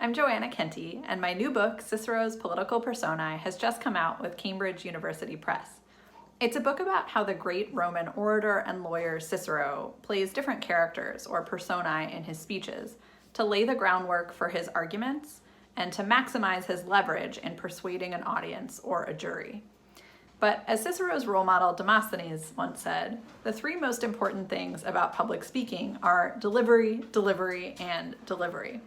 I'm Joanna Kenty, and my new book, Cicero's Political Personae, has just come out with Cambridge University Press. It's a book about how the great Roman orator and lawyer Cicero plays different characters, or personae, in his speeches to lay the groundwork for his arguments and to maximize his leverage in persuading an audience or a jury. But as Cicero's role model Demosthenes once said, the three most important things about public speaking are delivery, delivery, and delivery.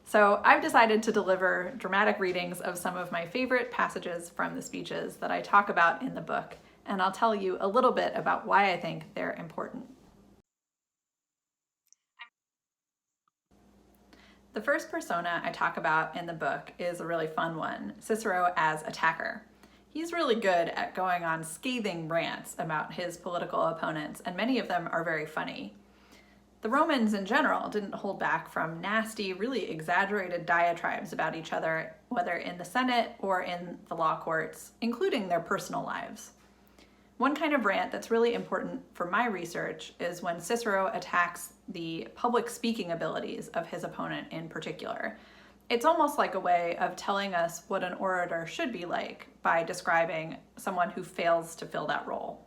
So I've decided to deliver dramatic readings of some of my favorite passages from the speeches that I talk about in the book, and I'll tell you a little bit about why I think they're important. The first persona I talk about in the book is a really fun one, Cicero as attacker. He's really good at going on scathing rants about his political opponents, and many of them are very funny. The Romans in general didn't hold back from nasty, really exaggerated diatribes about each other, whether in the Senate or in the law courts, including their personal lives. One kind of rant that's really important for my research is when Cicero attacks the public speaking abilities of his opponent in particular. It's almost like a way of telling us what an orator should be like by describing someone who fails to fill that role.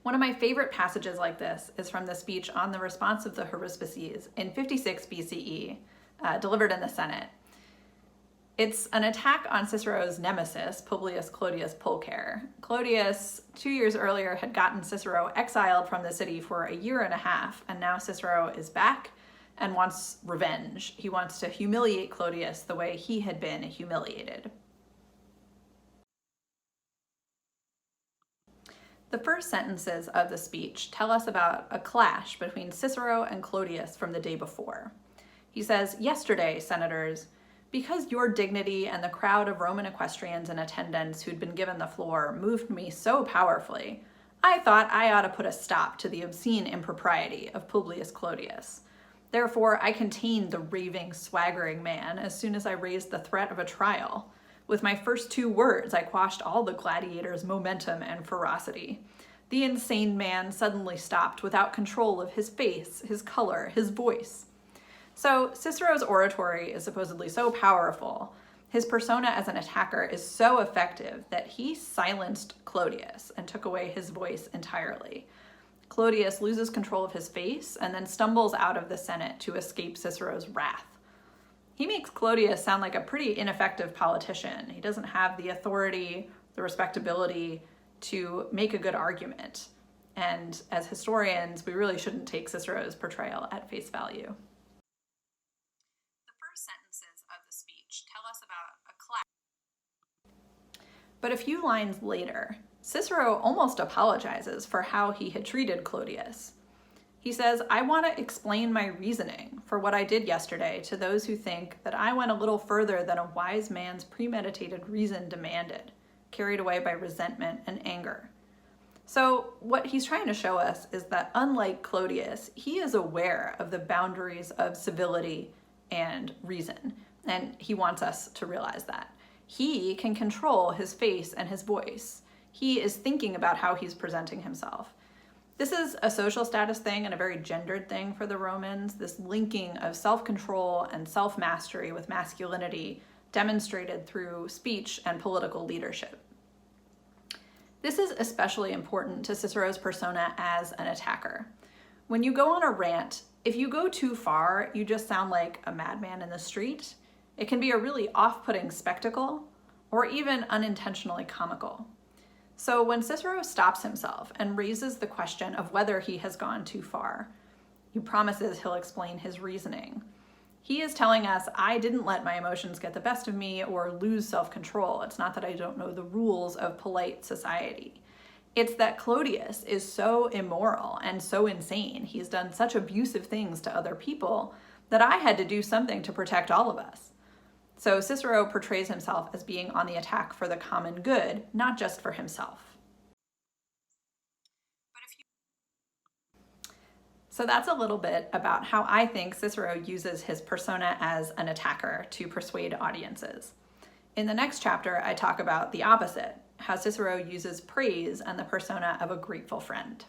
One of my favorite passages like this is from the speech on the response of the haruspices in 56 BCE, delivered in the Senate. It's an attack on Cicero's nemesis, Publius Clodius Pulcher. Clodius, 2 years earlier, had gotten Cicero exiled from the city for a year and a half, and now Cicero is back and wants revenge. He wants to humiliate Clodius the way he had been humiliated. The first sentences of the speech tell us about a clash between Cicero and Clodius from the day before. He says, "Yesterday, senators, because your dignity and the crowd of Roman equestrians and attendants who'd been given the floor moved me so powerfully, I thought I ought to put a stop to the obscene impropriety of Publius Clodius. Therefore, I contained the raving, swaggering man as soon as I raised the threat of a trial. With my first 2 words, I quashed all the gladiator's momentum and ferocity. The insane man suddenly stopped without control of his face, his color, his voice." So Cicero's oratory is supposedly so powerful, his persona as an attacker is so effective that he silenced Clodius and took away his voice entirely. Clodius loses control of his face and then stumbles out of the Senate to escape Cicero's wrath. He makes Clodius sound like a pretty ineffective politician. He doesn't have the authority, the respectability to make a good argument. And as historians, we really shouldn't take Cicero's portrayal at face value. The first sentences of the speech tell us about a clash. But a few lines later, Cicero almost apologizes for how he had treated Clodius. He says, "I want to explain my reasoning for what I did yesterday to those who think that I went a little further than a wise man's premeditated reason demanded, carried away by resentment and anger." So what he's trying to show us is that unlike Clodius, he is aware of the boundaries of civility and reason, and he wants us to realize that. He can control his face and his voice. He is thinking about how he's presenting himself. This is a social status thing and a very gendered thing for the Romans, this linking of self-control and self-mastery with masculinity demonstrated through speech and political leadership. This is especially important to Cicero's persona as an attacker. When you go on a rant, if you go too far, you just sound like a madman in the street. It can be a really off-putting spectacle or even unintentionally comical. So when Cicero stops himself and raises the question of whether he has gone too far, he promises he'll explain his reasoning. He is telling us, I didn't let my emotions get the best of me or lose self-control. It's not that I don't know the rules of polite society. It's that Clodius is so immoral and so insane. He's done such abusive things to other people that I had to do something to protect all of us. So Cicero portrays himself as being on the attack for the common good, not just for himself. So that's a little bit about how I think Cicero uses his persona as an attacker to persuade audiences. In the next chapter, I talk about the opposite, how Cicero uses praise and the persona of a grateful friend.